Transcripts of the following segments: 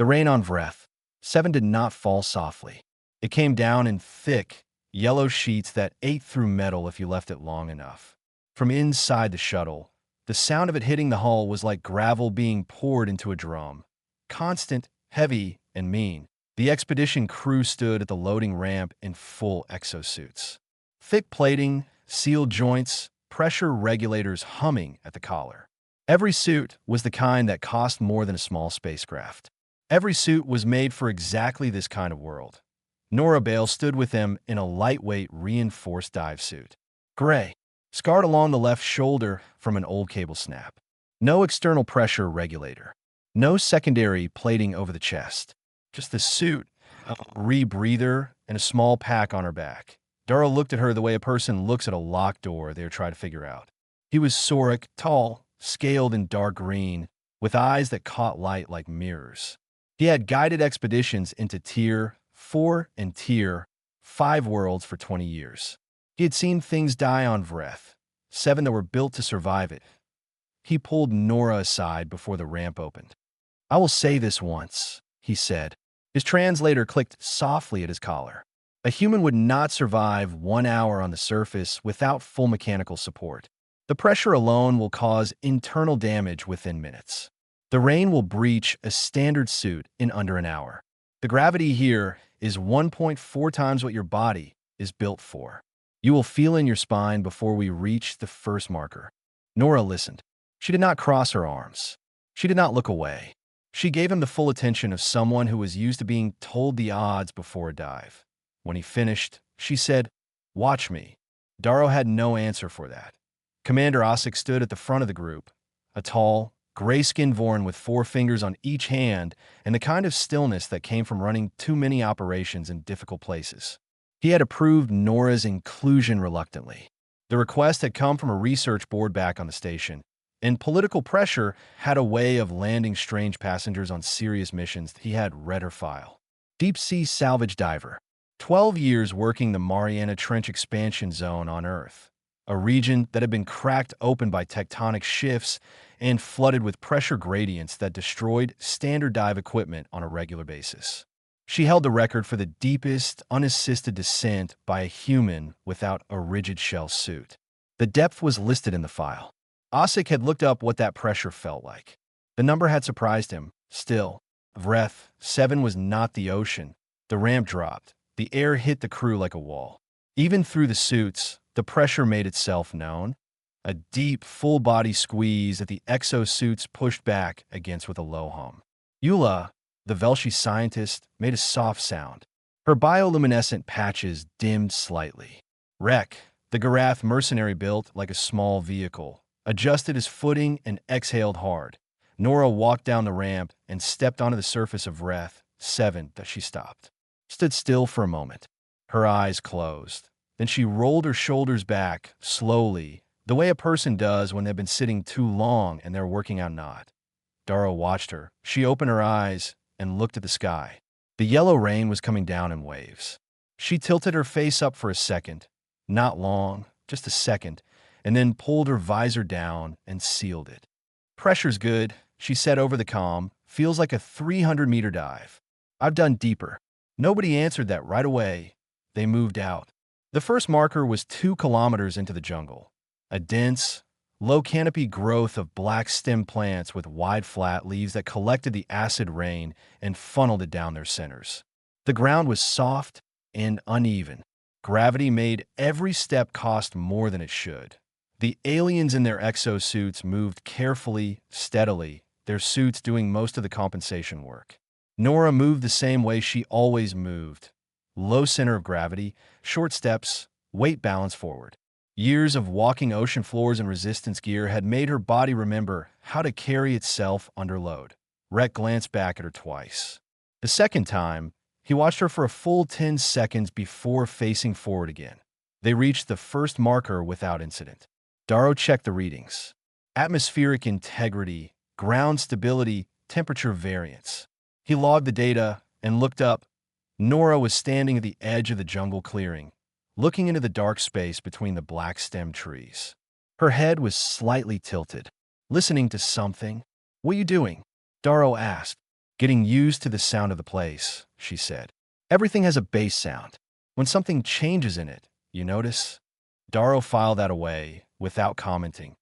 The rain on Vreth 7 did not fall softly. It came down in thick, yellow sheets that ate through metal if you left it long enough. From inside the shuttle, the sound of it hitting the hull was like gravel being poured into a drum. Constant, heavy, and mean. The expedition crew stood at the loading ramp in full exosuits. Thick plating, sealed joints, pressure regulators humming at the collar. Every suit was the kind that cost more than a small spacecraft. Every suit was made for exactly this kind of world. Nora Bale stood with them in a lightweight, reinforced dive suit. Gray, scarred along the left shoulder from an old cable snap. No external pressure regulator. No secondary plating over the chest. Just the suit, a rebreather, and a small pack on her back. Dara looked at her the way a person looks at a locked door they are trying to figure out. He was Sauric, tall, scaled in dark green, with eyes that caught light like mirrors. He had guided expeditions into Tier 4 and Tier 5 worlds for 20 years. He had seen things die on Vreth, 7 that were built to survive it. He pulled Nora aside before the ramp opened. "I will say this once," he said. His translator clicked softly at his collar. A human would not survive 1 hour on the surface without full mechanical support. The pressure alone will cause internal damage within minutes. The rain will breach a standard suit in under an hour. The gravity here is 1.4 times what your body is built for. You will feel in your spine before we reach the first marker. Nora listened. She did not cross her arms. She did not look away. She gave him the full attention of someone who was used to being told the odds before a dive. When he finished, she said, "Watch me." Darrow had no answer for that. Commander Osik stood at the front of the group, a tall, gray-skinned Vorn with 4 fingers on each hand and the kind of stillness that came from running too many operations in difficult places. He had approved Nora's inclusion reluctantly. The request had come from a research board back on the station, and political pressure had a way of landing strange passengers on serious missions. He had read her file. Deep-sea salvage diver. 12 years working the Mariana Trench expansion zone on Earth, a region that had been cracked open by tectonic shifts and flooded with pressure gradients that destroyed standard dive equipment on a regular basis. She held the record for the deepest, unassisted descent by a human without a rigid shell suit. The depth was listed in the file. Osik had looked up what that pressure felt like. The number had surprised him. Still, Vreth 7 was not the ocean. The ramp dropped. The air hit the crew like a wall. Even through the suits, the pressure made itself known. A deep, full-body squeeze that the exosuits pushed back against with a low hum. Eula, the Velshi scientist, made a soft sound. Her bioluminescent patches dimmed slightly. Rek, the Garath mercenary built like a small vehicle, adjusted his footing and exhaled hard. Nora walked down the ramp and stepped onto the surface of Vreth 7 that she stopped. Stood still for a moment. Her eyes closed. Then she rolled her shoulders back, slowly, the way a person does when they've been sitting too long and they're working out knot. Darrow watched her. She opened her eyes and looked at the sky. The yellow rain was coming down in waves. She tilted her face up for a second, not long, just a second, and then pulled her visor down and sealed it. "Pressure's good," she said over the comm. "Feels like a 300-meter dive. I've done deeper." Nobody answered that right away. They moved out. The first marker was 2 kilometers into the jungle. A dense, low-canopy growth of black-stem plants with wide flat leaves that collected the acid rain and funneled it down their centers. The ground was soft and uneven. Gravity made every step cost more than it should. The aliens in their exosuits moved carefully, steadily, their suits doing most of the compensation work. Nora moved the same way she always moved. Low center of gravity, short steps, weight balance forward. Years of walking ocean floors and resistance gear had made her body remember how to carry itself under load. Rhett glanced back at her twice. The second time, he watched her for a full 10 seconds before facing forward again. They reached the first marker without incident. Darrow checked the readings. Atmospheric integrity, ground stability, temperature variance. He logged the data and looked up. Nora was standing at the edge of the jungle clearing, looking into the dark space between the black-stemmed trees. Her head was slightly tilted, listening to something. "What are you doing?" Darrow asked. Getting used to the sound of the place, she said. Everything has a bass sound. When something changes in it, you notice? Darrow filed that away without commenting.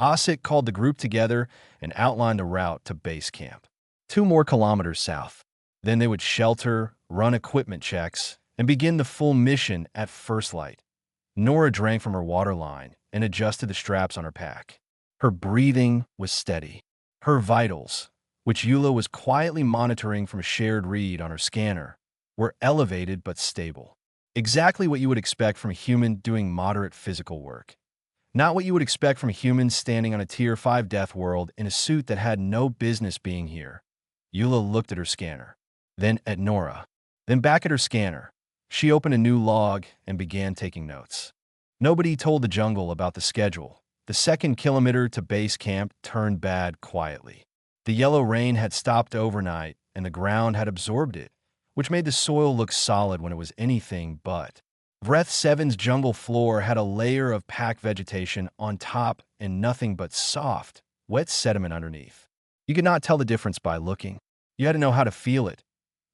Ossip called the group together and outlined a route to base camp. 2 more kilometers south. Then they would shelter, run equipment checks, and begin the full mission at first light. Nora drank from her water line and adjusted the straps on her pack. Her breathing was steady. Her vitals, which Eula was quietly monitoring from a shared read on her scanner, were elevated but stable. Exactly what you would expect from a human doing moderate physical work. Not what you would expect from a human standing on a Tier 5 death world in a suit that had no business being here. Eula looked at her scanner, then at Nora, then back at her scanner. She opened a new log and began taking notes. Nobody told the jungle about the schedule. The 2nd kilometer to base camp turned bad quietly. The yellow rain had stopped overnight, and the ground had absorbed it, which made the soil look solid when it was anything but. Vreth 7's jungle floor had a layer of packed vegetation on top and nothing but soft, wet sediment underneath. You could not tell the difference by looking. You had to know how to feel it.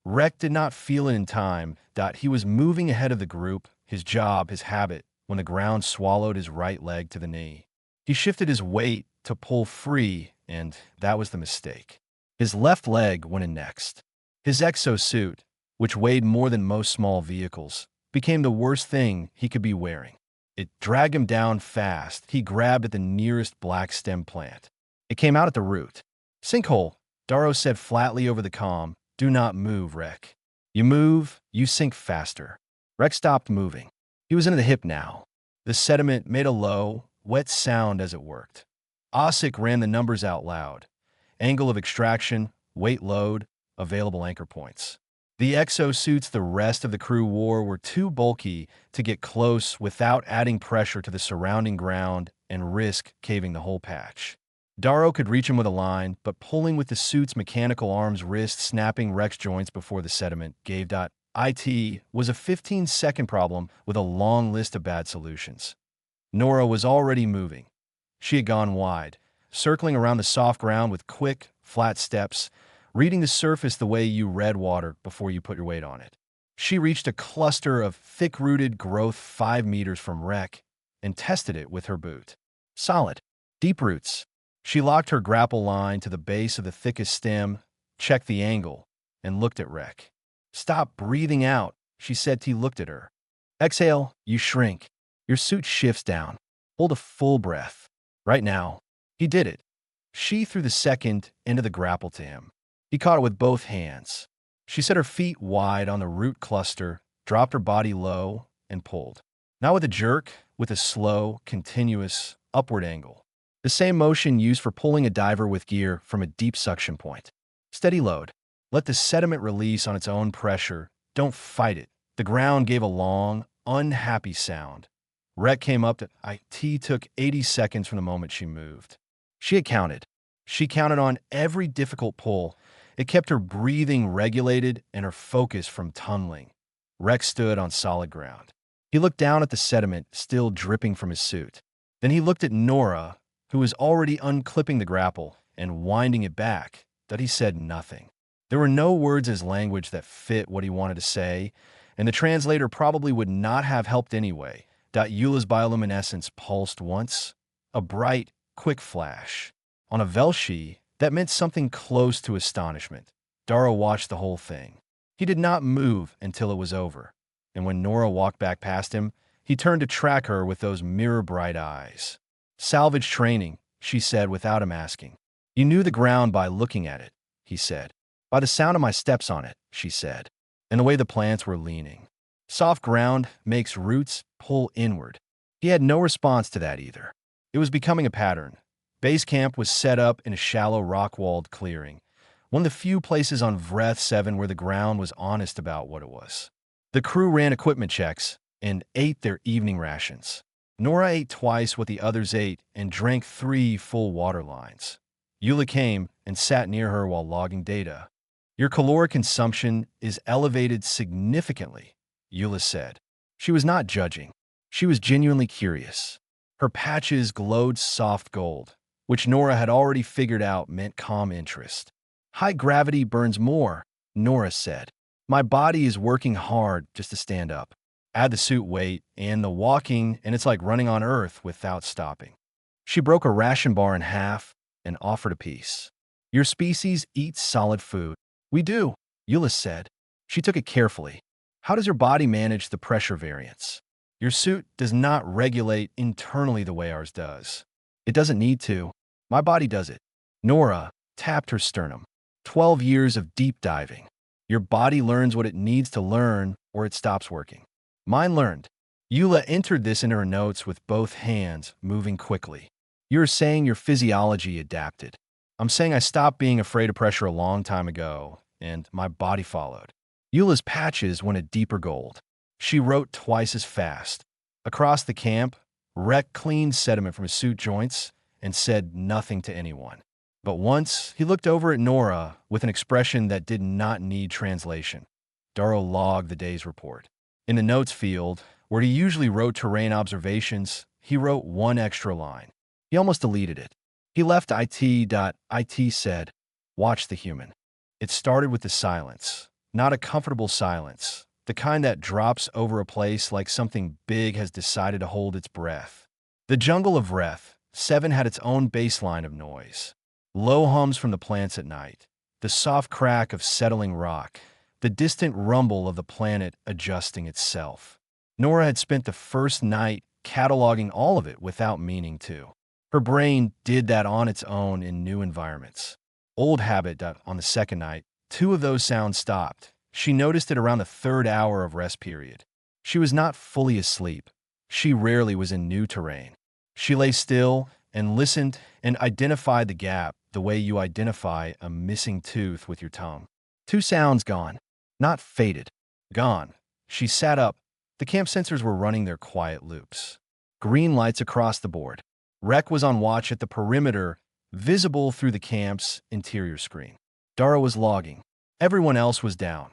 Rek did not feel it in time. He was moving ahead of the group, his job, his habit, when the ground swallowed his right leg to the knee. He shifted his weight to pull free, and that was the mistake. His left leg went in next. His exosuit, which weighed more than most small vehicles, became the worst thing he could be wearing. It dragged him down fast. He grabbed at the nearest black stem plant. It came out at the root. Sinkhole, Darrow said flatly over the comm. Do not move, Rek. You move, you sink faster. Rek stopped moving. He was into the hip now. The sediment made a low, wet sound as it worked. Ossip ran the numbers out loud. Angle of extraction, weight load, available anchor points. The exosuits the rest of the crew wore were too bulky to get close without adding pressure to the surrounding ground and risk caving the whole patch. Darrow could reach him with a line, but pulling with the suit's mechanical arms, wrist snapping Rex joints before the sediment gave. It was a 15-second problem with a long list of bad solutions. Nora was already moving. She had gone wide, circling around the soft ground with quick, flat steps, reading the surface the way you read water before you put your weight on it. She reached a cluster of thick-rooted growth 5 meters from Rek and tested it with her boot. Solid. Deep roots. She locked her grapple line to the base of the thickest stem, checked the angle, and looked at Rek. Stop breathing out, she said. He looked at her. Exhale, you shrink. Your suit shifts down. Hold a full breath. Right now. He did it. She threw the second end of the grapple to him. He caught it with both hands. She set her feet wide on the root cluster, dropped her body low, and pulled. Not with a jerk, with a slow, continuous, upward angle. The same motion used for pulling a diver with gear from a deep suction point. Steady load. Let the sediment release on its own pressure. Don't fight it. The ground gave a long, unhappy sound. Rek came up to IT. Took 80 seconds from the moment she moved. She had counted. She counted on every difficult pull. It kept her breathing regulated and her focus from tunneling. Rek stood on solid ground. He looked down at the sediment still dripping from his suit. Then he looked at Nora, who was already unclipping the grapple and winding it back. He said nothing. There were no words as language that fit what he wanted to say, and the translator probably would not have helped anyway. Eula's bioluminescence pulsed once, a bright, quick flash. On a Velshi, that meant something close to astonishment. Darrow watched the whole thing. He did not move until it was over, and when Nora walked back past him, he turned to track her with those mirror-bright eyes. Salvage training, she said without him asking. You knew the ground by looking at it, he said. By the sound of my steps on it, she said, and the way the plants were leaning. Soft ground makes roots pull inward. He had no response to that either. It was becoming a pattern. Base camp was set up in a shallow rock-walled clearing, one of the few places on Vreth 7 where the ground was honest about what it was. The crew ran equipment checks and ate their evening rations. Nora ate twice what the others ate and drank 3 full water lines. Eula came and sat near her while logging data. Your caloric consumption is elevated significantly, Eula said. She was not judging. She was genuinely curious. Her patches glowed soft gold, which Nora had already figured out meant calm interest. High gravity burns more, Nora said. My body is working hard just to stand up. Add the suit weight and the walking, and it's like running on Earth without stopping. She broke a ration bar in half and offered a piece. Your species eats solid food. We do, Eula said. She took it carefully. How does your body manage the pressure variance? Your suit does not regulate internally the way ours does. It doesn't need to. My body does it. Nora tapped her sternum. 12 years of deep diving. Your body learns what it needs to learn or it stops working. Mine learned. Eula entered this into her notes with both hands, moving quickly. You're saying your physiology adapted. I'm saying I stopped being afraid of pressure a long time ago, and my body followed. Eula's patches went a deeper gold. She wrote twice as fast. Across the camp, Rek cleaned sediment from his suit joints and said nothing to anyone. But once, he looked over at Nora with an expression that did not need translation. Darrow logged the day's report. In the notes field, where he usually wrote terrain observations, he wrote one extra line. He almost deleted it. He left IT said, "Watch the human." It started with the silence. Not a comfortable silence, the kind that drops over a place like something big has decided to hold its breath. The jungle of Reth 7 had its own baseline of noise. Low hums from the plants at night, the soft crack of settling rock, the distant rumble of the planet adjusting itself. Nora had spent the first night cataloging all of it without meaning to. Her brain did that on its own in new environments. Old habit that on the second night, 2 of those sounds stopped. She noticed it around the 3rd hour of rest period. She was not fully asleep. She rarely was in new terrain. She lay still and listened and identified the gap the way you identify a missing tooth with your tongue. 2 sounds gone. Not faded. Gone. She sat up. The camp sensors were running their quiet loops. Green lights across the board. Rek was on watch at the perimeter, visible through the camp's interior screen. Dara was logging. Everyone else was down.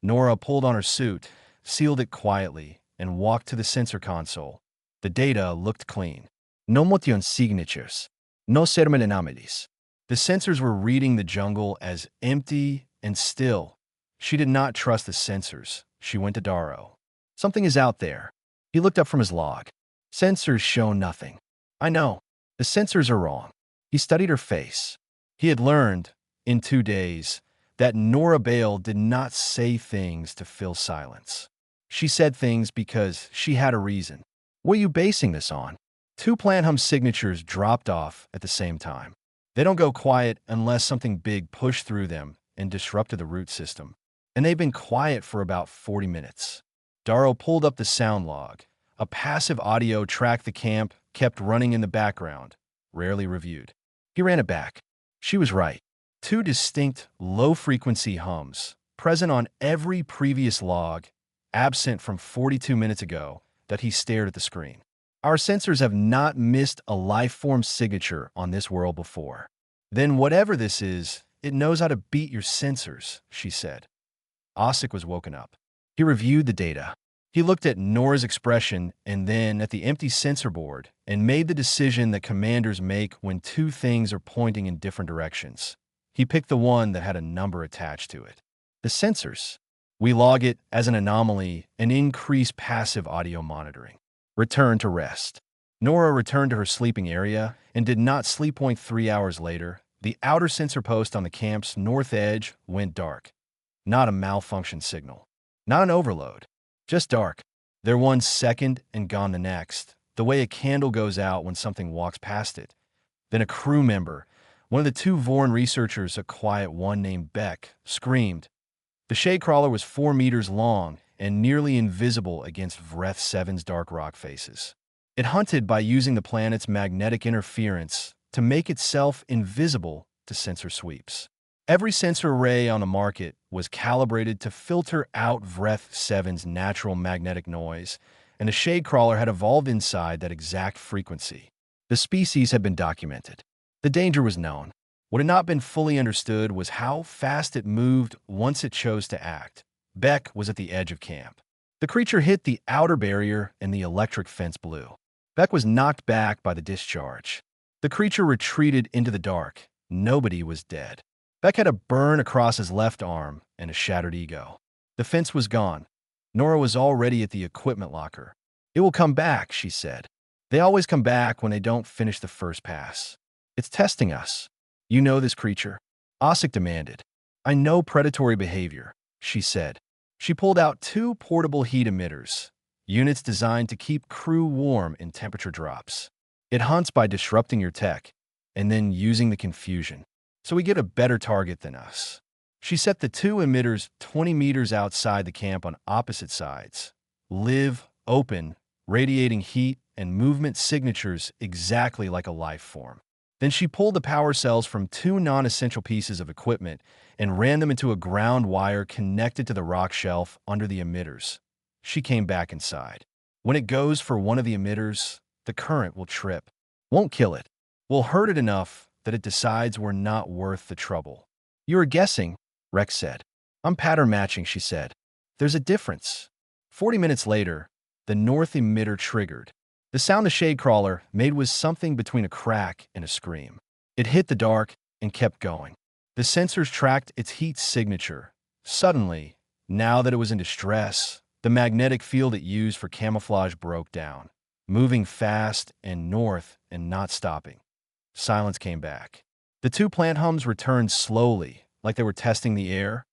Nora pulled on her suit, sealed it quietly, and walked to the sensor console. The data looked clean. No motion signatures. No sermon anomalies. The sensors were reading the jungle as empty and still. She did not trust the sensors. She went to Darrow. Something is out there. He looked up from his log. Sensors show nothing. I know. The sensors are wrong. He studied her face. He had learned, in 2 days, that Nora Bale did not say things to fill silence. She said things because she had a reason. What are you basing this on? 2 plant hum signatures dropped off at the same time. They don't go quiet unless something big pushed through them and disrupted the root system. And they've been quiet for about 40 minutes. Darrow pulled up the sound log. A passive audio track the camp kept running in the background, rarely reviewed. He ran it back. She was right. 2 distinct, low-frequency hums, present on every previous log, absent from 42 minutes ago, that he stared at the screen. Our sensors have not missed a life-form signature on this world before. Then whatever this is, it knows how to beat your sensors, she said. Ossick was woken up. He reviewed the data. He looked at Nora's expression and then at the empty sensor board and made the decision that commanders make when 2 things are pointing in different directions. He picked the one that had a number attached to it. The sensors. We log it as an anomaly and increase passive audio monitoring. Return to rest. Nora returned to her sleeping area and did not sleep. 3 hours later, the outer sensor post on the camp's north edge went dark. Not a malfunction signal. Not an overload. Just dark. There 1 second and gone the next, the way a candle goes out when something walks past it. Then a crew member, one of the 2 Vorn researchers, a quiet one named Beck, screamed. The shadecrawler was 4 meters long and nearly invisible against Vreth 7's dark rock faces. It hunted by using the planet's magnetic interference to make itself invisible to sensor sweeps. Every sensor array on the market was calibrated to filter out Vreth 7's natural magnetic noise, and the shadecrawler had evolved inside that exact frequency. The species had been documented. The danger was known. What had not been fully understood was how fast it moved once it chose to act. Beck was at the edge of camp. The creature hit the outer barrier and the electric fence blew. Beck was knocked back by the discharge. The creature retreated into the dark. Nobody was dead. Beck had a burn across his left arm and a shattered ego. The fence was gone. Nora was already at the equipment locker. "It will come back," she said. "They always come back when they don't finish the first pass. It's testing us." "You know this creature?" Osik demanded. "I know predatory behavior," she said. She pulled out two portable heat emitters, units designed to keep crew warm in temperature drops. "It hunts by disrupting your tech and then using the confusion, so we get a better target than us." She set the two emitters 20 meters outside the camp on opposite sides. Live, open, radiating heat and movement signatures exactly like a life form. Then she pulled the power cells from two non-essential pieces of equipment and ran them into a ground wire connected to the rock shelf under the emitters. She came back inside. "When it goes for one of the emitters, the current will trip. Won't kill it. We'll hurt it enough that it decides we're not worth the trouble." "You were guessing," Rex said. "I'm pattern matching," she said. "There's a difference." 40 minutes later, the north emitter triggered. The sound the shadecrawler made was something between a crack and a scream. It hit the dark and kept going. The sensors tracked its heat signature. Suddenly, now that it was in distress, the magnetic field it used for camouflage broke down, moving fast and north and not stopping. Silence came back. The two plant hums returned slowly, like they were testing the air.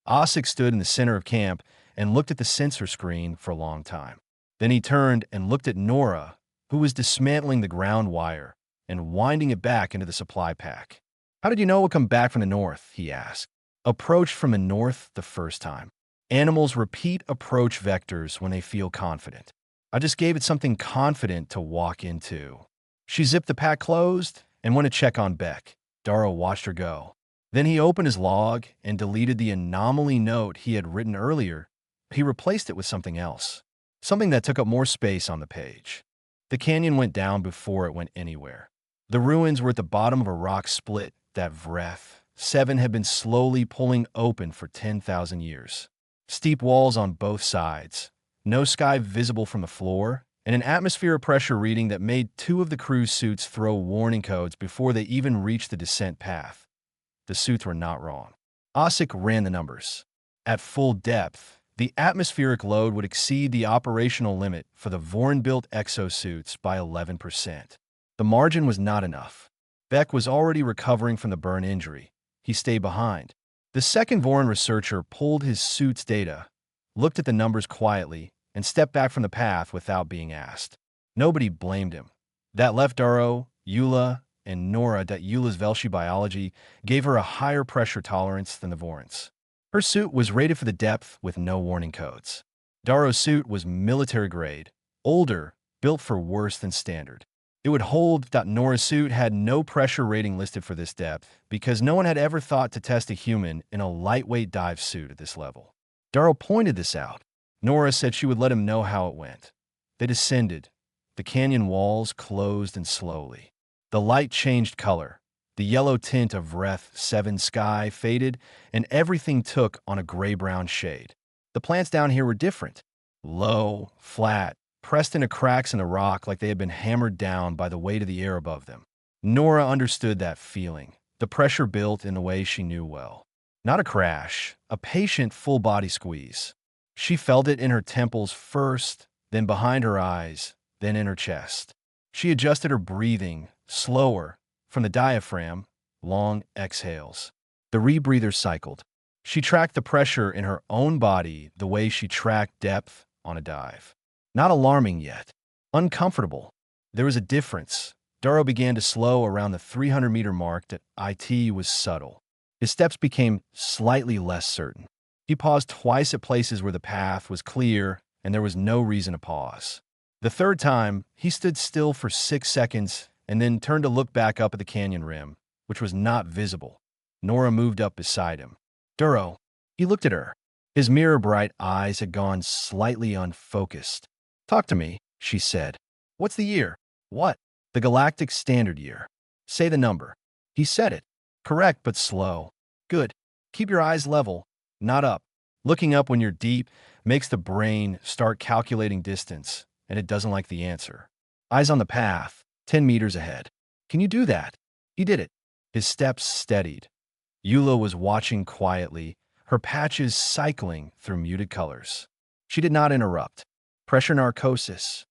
Osik stood in the center of camp and looked at the sensor screen for a long time. Then he turned and looked at Nora, who was dismantling the ground wire and winding it back into the supply pack. "How did you know it would come back from the north?" he asked. "Approached from the north the first time. Animals repeat approach vectors when they feel confident. I just gave it something confident to walk into." She zipped the pack closed and went to check on Beck. Darrow watched her go. Then he opened his log and deleted the anomaly note he had written earlier. He replaced it with something else, something that took up more space on the page. The canyon went down before it went anywhere. The ruins were at the bottom of a rock split that Vreth 7 had been slowly pulling open for 10,000 years. Steep walls on both sides, no sky visible from the floor, and an atmosphere pressure reading that made two of the crew's suits throw warning codes before they even reached the descent path. The suits were not wrong. Osik ran the numbers. At full depth, the atmospheric load would exceed the operational limit for the Voron-built exosuits by 11%. The margin was not enough. Beck was already recovering from the burn injury. He stayed behind. The second Voron researcher pulled his suit's data, looked at the numbers quietly, and stepped back from the path without being asked. Nobody blamed him. That left Darrow, Eula, and Nora that Eula's Velshi biology gave her a higher pressure tolerance than the Vorons. Her suit was rated for the depth with no warning codes. Darrow's suit was military grade, older, built for worse than standard. It would hold. Nora's suit had no pressure rating listed for this depth because no one had ever thought to test a human in a lightweight dive suit at this level. Darrow pointed this out. Nora said she would let him know how it went. They descended. The canyon walls closed and slowly. The light changed color. The yellow tint of Vreth 7 sky faded, and everything took on a gray-brown shade. The plants down here were different. Low, flat, pressed into cracks in the rock like they had been hammered down by the weight of the air above them. Nora understood that feeling. The pressure built in a way she knew well. Not a crash, a patient full-body squeeze. She felt it in her temples first, then behind her eyes, then in her chest. She adjusted her breathing, slower, from the diaphragm, long exhales. The rebreathers cycled. She tracked the pressure in her own body the way she tracked depth on a dive. Not alarming yet. Uncomfortable. There was a difference. Darrow began to slow around the 300-meter mark. That IT was subtle. His steps became slightly less certain. He paused twice at places where the path was clear and there was no reason to pause. The third time, he stood still for 6 seconds and then turned to look back up at the canyon rim, which was not visible. Nora moved up beside him. "Darrow." He looked at her. His mirror-bright eyes had gone slightly unfocused. "Talk to me," she said. "What's the year?" "What?" "The Galactic Standard Year." "Say the number." He said it. Correct, but slow. "Good. Keep your eyes level, not up. Looking up when you're deep makes the brain start calculating distance, and it doesn't like the answer. Eyes on the path, 10 meters ahead. Can you do that?" He did it. His steps steadied. Eula was watching quietly, her patches cycling through muted colors. She did not interrupt. Pressure narcosis?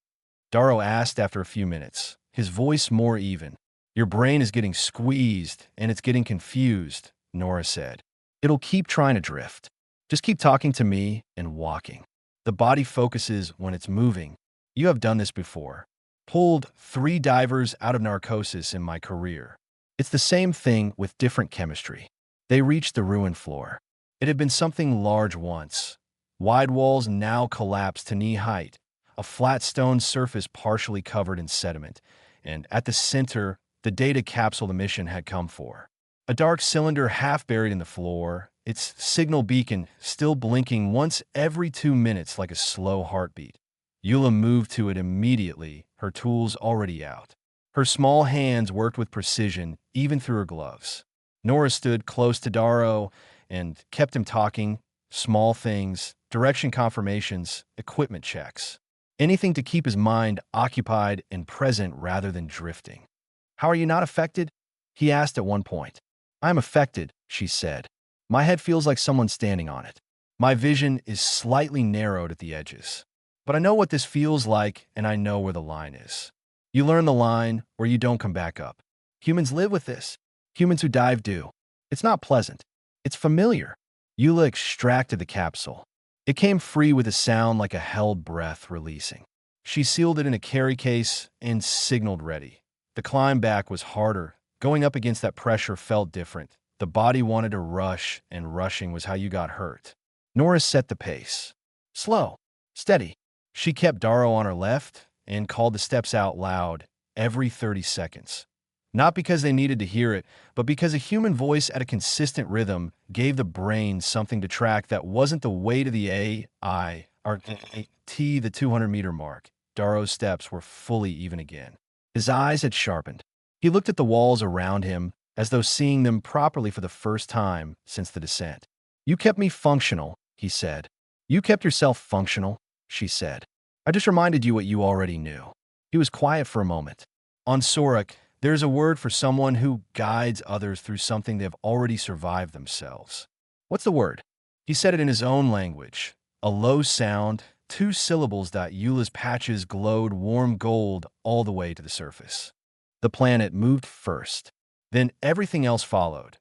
Darrow asked after a few minutes, his voice more even. Your brain is getting squeezed, and it's getting confused, Nora said. It'll keep trying to drift. Just keep talking to me and walking. The body focuses when it's moving. You have done this before. Pulled 3 divers out of narcosis in my career. It's the same thing with different chemistry. They reached the ruined floor. It had been something large once. Wide walls now collapsed to knee height, a flat stone surface partially covered in sediment, and at the center, the data capsule the mission had come for. A dark cylinder half buried in the floor, its signal beacon still blinking once every 2 minutes like a slow heartbeat. Eula moved to it immediately, her tools already out. Her small hands worked with precision, even through her gloves. Nora stood close to Darrow and kept him talking, small things, direction confirmations, equipment checks. Anything to keep his mind occupied and present rather than drifting. How are you not affected? He asked at one point. I'm affected, she said. My head feels like someone's standing on it. My vision is slightly narrowed at the edges. But I know what this feels like, and I know where the line is. You learn the line, or you don't come back up. Humans live with this. Humans who dive do. It's not pleasant. It's familiar. Eula extracted the capsule. It came free with a sound like a held breath releasing. She sealed it in a carry case and signaled ready. The climb back was harder. Going up against that pressure felt different. The body wanted to rush, and rushing was how you got hurt. Nora set the pace. Slow. Steady. She kept Darrow on her left and called the steps out loud every 30 seconds. Not because they needed to hear it, but because a human voice at a consistent rhythm gave the brain something to track that wasn't the weight of the AI or T, the 200-meter mark. Darrow's steps were fully even again. His eyes had sharpened. He looked at the walls around him as though seeing them properly for the first time since the descent. You kept me functional, he said. You kept yourself functional, she said. I just reminded you what you already knew. He was quiet for a moment. On Sorek, there's a word for someone who guides others through something they've already survived themselves. What's the word? He said it in his own language. A low sound, 2 syllables. Eula's patches glowed warm gold all the way to the surface. The planet moved first. Then everything else followed.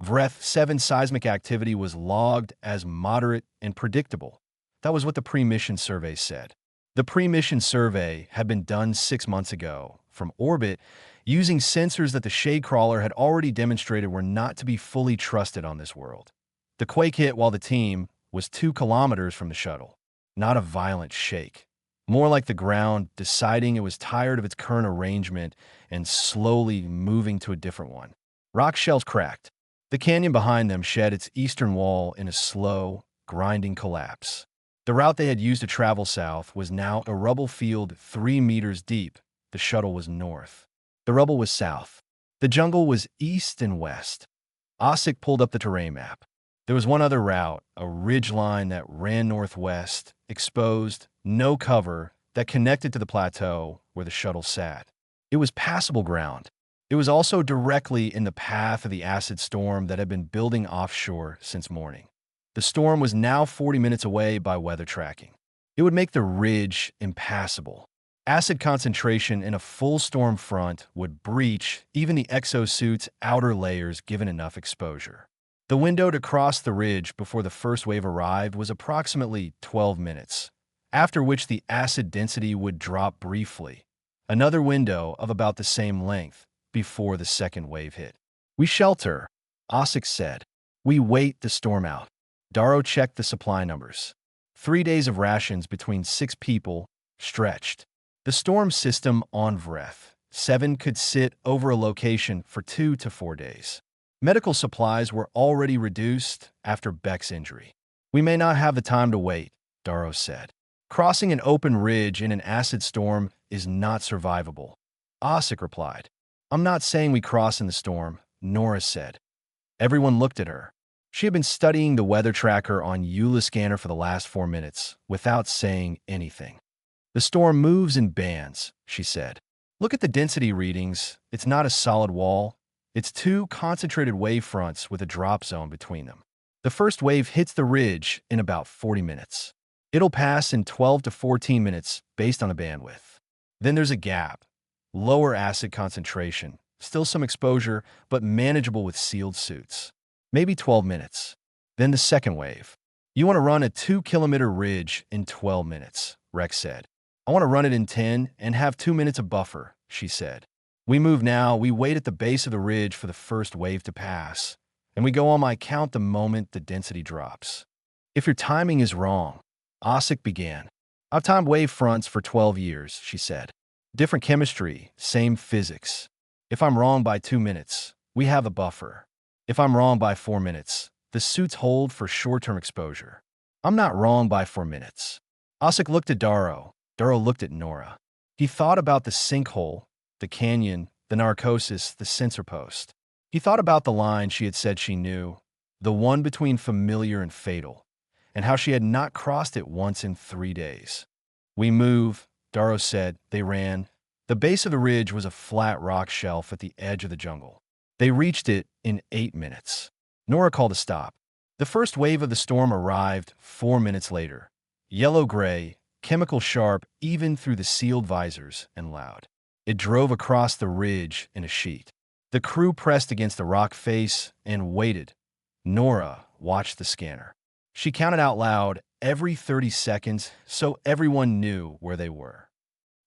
Vreth 7 seismic activity was logged as moderate and predictable. That was what the pre-mission survey said. The pre-mission survey had been done 6 months ago, from orbit, using sensors that the Shadecrawler had already demonstrated were not to be fully trusted on this world. The quake hit while the team was 2 kilometers from the shuttle. Not a violent shake. More like the ground deciding it was tired of its current arrangement and slowly moving to a different one. Rock shells cracked. The canyon behind them shed its eastern wall in a slow, grinding collapse. The route they had used to travel south was now a rubble field 3 meters deep. The shuttle was north. The rubble was south. The jungle was east and west. Ossick pulled up the terrain map. There was one other route, a ridge line that ran northwest, exposed, no cover, that connected to the plateau where the shuttle sat. It was passable ground. It was also directly in the path of the acid storm that had been building offshore since morning. The storm was now 40 minutes away by weather tracking. It would make the ridge impassable. Acid concentration in a full storm front would breach even the exosuit's outer layers given enough exposure. The window to cross the ridge before the first wave arrived was approximately 12 minutes, after which the acid density would drop briefly. Another window of about the same length before the second wave hit. We shelter, Ossick said. We wait the storm out. Darrow checked the supply numbers. 3 days of rations between 6 people, stretched. The storm system on Vreth 7 could sit over a location for 2 to 4 days. Medical supplies were already reduced after Beck's injury. We may not have the time to wait, Darrow said. Crossing an open ridge in an acid storm is not survivable. Ossick replied. I'm not saying we cross in the storm, Nora said. Everyone looked at her. She had been studying the weather tracker on Eula's scanner for the last 4 minutes, without saying anything. The storm moves in bands, she said. Look at the density readings. It's not a solid wall. It's two concentrated wave fronts with a drop zone between them. The first wave hits the ridge in about 40 minutes. It'll pass in 12 to 14 minutes based on the bandwidth. Then there's a gap. Lower acid concentration, still some exposure, but manageable with sealed suits. Maybe 12 minutes. Then the second wave. You want to run a 2-kilometer ridge in 12 minutes, Rex said. I want to run it in 10 and have 2 minutes of buffer, she said. We move now, we wait at the base of the ridge for the first wave to pass, and we go on my count the moment the density drops. If your timing is wrong, Osik began. I've timed wave fronts for 12 years, she said. Different chemistry, same physics. If I'm wrong by 2 minutes, we have a buffer. If I'm wrong by 4 minutes, the suits hold for short-term exposure. I'm not wrong by 4 minutes. Osik looked at Daro. Daro looked at Nora. He thought about the sinkhole, the canyon, the narcosis, the sensor post. He thought about the line she had said she knew, the one between familiar and fatal, and how she had not crossed it once in 3 days. We move, Daro said. They ran. The base of the ridge was a flat rock shelf at the edge of the jungle. They reached it in 8 minutes. Nora called a stop. The first wave of the storm arrived 4 minutes later. Yellow-gray, chemical sharp even through the sealed visors, and loud. It drove across the ridge in a sheet. The crew pressed against the rock face and waited. Nora watched the scanner. She counted out loud every 30 seconds so everyone knew where they were.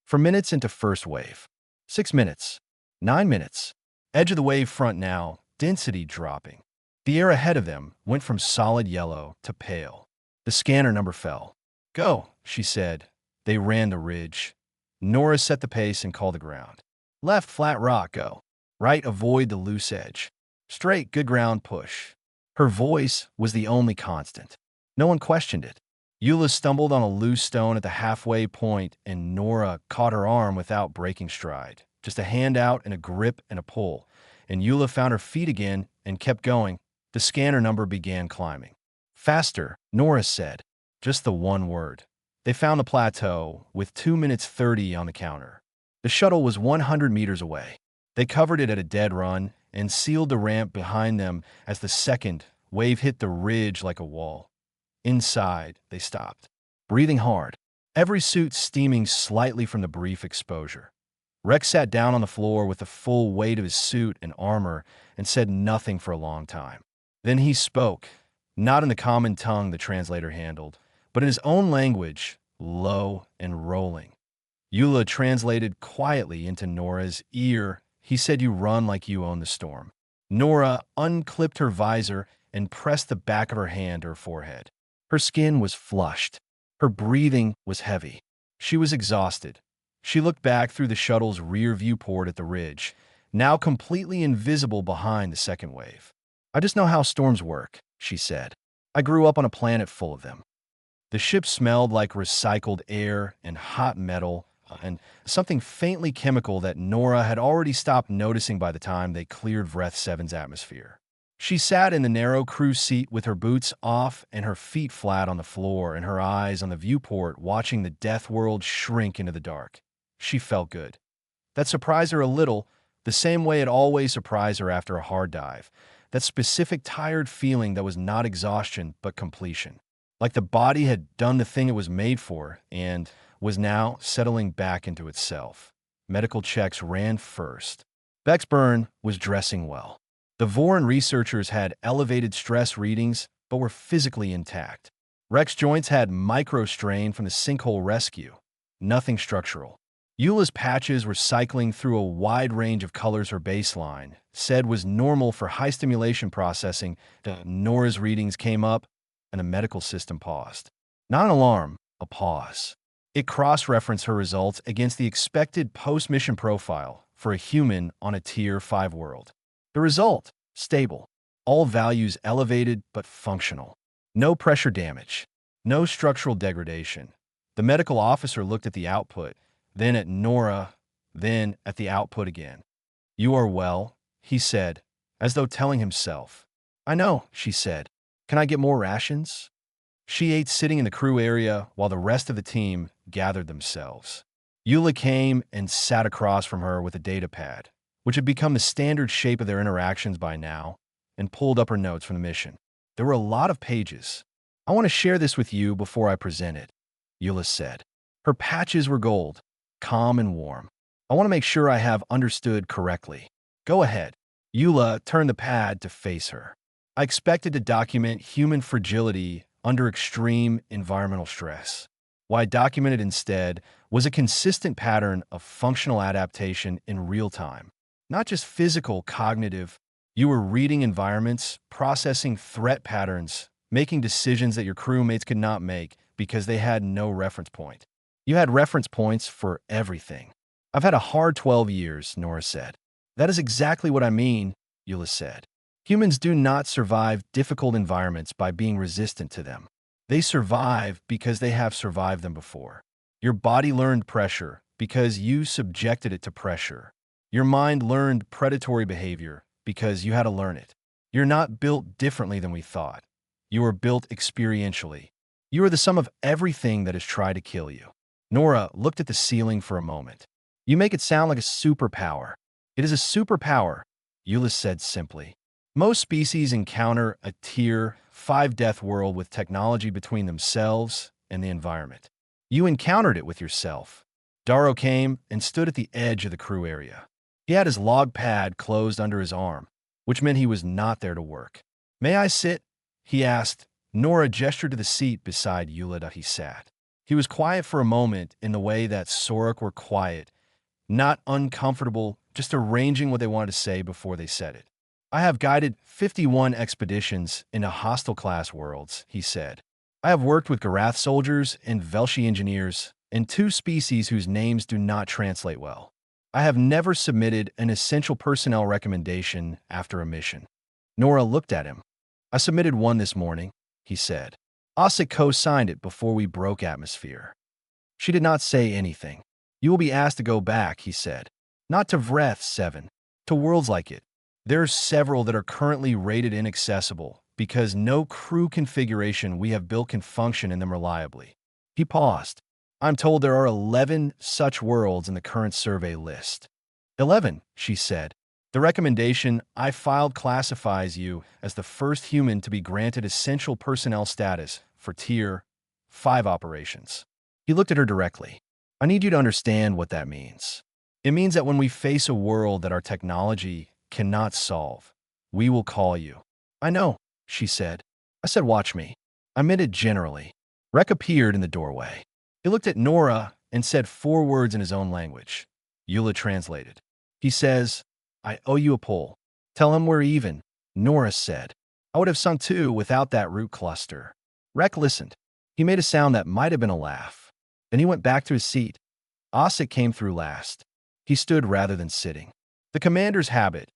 For minutes into first wave. 6 minutes. 9 minutes. Edge of the wave front now, density dropping. The air ahead of them went from solid yellow to pale. The scanner number fell. Go, she said. They ran the ridge. Nora set the pace and called the ground. Left, flat rock, go. Right, avoid the loose edge. Straight, good ground, push. Her voice was the only constant. No one questioned it. Eula stumbled on a loose stone at the halfway point, and Nora caught her arm without breaking stride. Just a hand out and a grip and a pull. And Eula found her feet again and kept going. The scanner number began climbing. Faster, Nora said. Just the one word. They found the plateau, with 2 minutes 30 on the counter. The shuttle was 100 meters away. They covered it at a dead run and sealed the ramp behind them as the second wave hit the ridge like a wall. Inside, they stopped, breathing hard, every suit steaming slightly from the brief exposure. Rex sat down on the floor with the full weight of his suit and armor and said nothing for a long time. Then he spoke, not in the common tongue the translator handled, but in his own language, low and rolling. Eula translated quietly into Nora's ear. He said, "You run like you own the storm." Nora unclipped her visor and pressed the back of her hand to her forehead. Her skin was flushed. Her breathing was heavy. She was exhausted. She looked back through the shuttle's rear viewport at the ridge, now completely invisible behind the second wave. "I just know how storms work," she said. "I grew up on a planet full of them." The ship smelled like recycled air and hot metal and something faintly chemical that Nora had already stopped noticing by the time they cleared Vreth 7's atmosphere. She sat in the narrow crew seat with her boots off and her feet flat on the floor and her eyes on the viewport, watching the death world shrink into the dark. She felt good. That surprised her a little, the same way it always surprised her after a hard dive. That specific tired feeling that was not exhaustion but completion. Like the body had done the thing it was made for and was now settling back into itself. Medical checks ran first. Bexburn was dressing well. The Voran researchers had elevated stress readings, but were physically intact. Rex joints had micro-strain from the sinkhole rescue. Nothing structural. Eula's patches were cycling through a wide range of colors her baseline said was normal for high-stimulation processing. Nora's readings came up, and the medical system paused. Not an alarm, a pause. It cross-referenced her results against the expected post-mission profile for a human on a Tier 5 world. The result, stable. All values elevated but functional. No pressure damage. No structural degradation. The medical officer looked at the output, then at Nora, then at the output again. "You are well," he said, as though telling himself. "I know," she said. "Can I get more rations?" She ate sitting in the crew area while the rest of the team gathered themselves. Eula came and sat across from her with a data pad. which had become the standard shape of their interactions by now, and pulled up her notes from the mission. There were a lot of pages. I want to share this with you before I present it, Eula said. Her patches were gold, calm and warm. I want to make sure I have understood correctly. Go ahead. Eula turned the pad to face her. I expected to document human fragility under extreme environmental stress. What I documented instead was a consistent pattern of functional adaptation in real time. Not just physical, cognitive. You were reading environments, processing threat patterns, making decisions that your crewmates could not make because they had no reference point. You had reference points for everything. I've had a hard 12 years, Nora said. That is exactly what I mean, Eula said. Humans do not survive difficult environments by being resistant to them. They survive because they have survived them before. Your body learned pressure because you subjected it to pressure. Your mind learned predatory behavior because you had to learn it. You're not built differently than we thought. You are built experientially. You are the sum of everything that has tried to kill you. Nora looked at the ceiling for a moment. You make it sound like a superpower. It is a superpower, Eula said simply. Most species encounter a Tier 5 death world with technology between themselves and the environment. You encountered it with yourself. Darrow came and stood at the edge of the crew area. He had his log pad closed under his arm, which meant he was not there to work. May I sit? He asked. Nora gestured to the seat beside Eula. He sat. He was quiet for a moment in the way that Sorok were quiet, not uncomfortable, just arranging what they wanted to say before they said it. I have guided 51 expeditions into hostile-class worlds, he said. I have worked with Garath soldiers and Velshi engineers and 2 species whose names do not translate well. I have never submitted an essential personnel recommendation after a mission. Nora looked at him. I submitted one this morning, he said. Osik co-signed it before we broke atmosphere. She did not say anything. You will be asked to go back, he said. Not to Vreth 7, to worlds like it. There are several that are currently rated inaccessible because no crew configuration we have built can function in them reliably. He paused. I'm told there are 11 such worlds in the current survey list. 11, she said. The recommendation I filed classifies you as the first human to be granted essential personnel status for Tier 5 operations. He looked at her directly. I need you to understand what that means. It means that when we face a world that our technology cannot solve, we will call you. I know, she said. I said, watch me. I meant it generally. Rek appeared in the doorway. He looked at Nora and said 4 words in his own language. Eula translated. He says, I owe you a pull. Tell him we're even, Nora said. I would have sung too without that root cluster. Rek listened. He made a sound that might have been a laugh. Then he went back to his seat. Osik came through last. He stood rather than sitting. The commander's habit,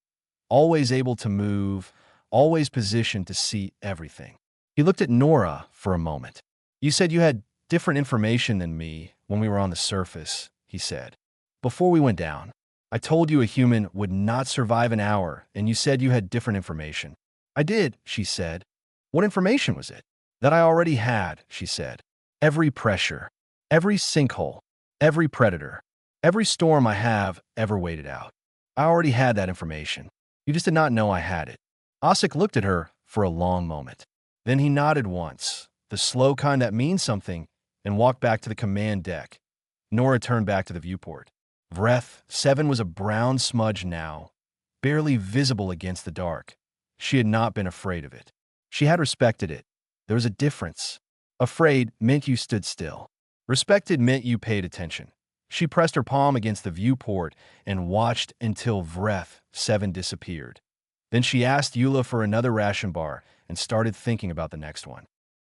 always able to move, always positioned to see everything. He looked at Nora for a moment. You said you had different information than me when we were on the surface, he said. Before we went down, I told you a human would not survive an hour, and you said you had different information. I did, she said. What information was it? That I already had, she said. Every pressure, every sinkhole, every predator, every storm I have ever waited out. I already had that information. You just did not know I had it. Osik looked at her for a long moment. Then he nodded once, the slow kind that means something, and walked back to the command deck. Nora turned back to the viewport. Vreth 7 was a brown smudge now, barely visible against the dark. She had not been afraid of it. She had respected it. There was a difference. Afraid meant you stood still. Respected meant you paid attention. She pressed her palm against the viewport and watched until Vreth 7 disappeared. Then she asked Eula for another ration bar and started thinking about the next one.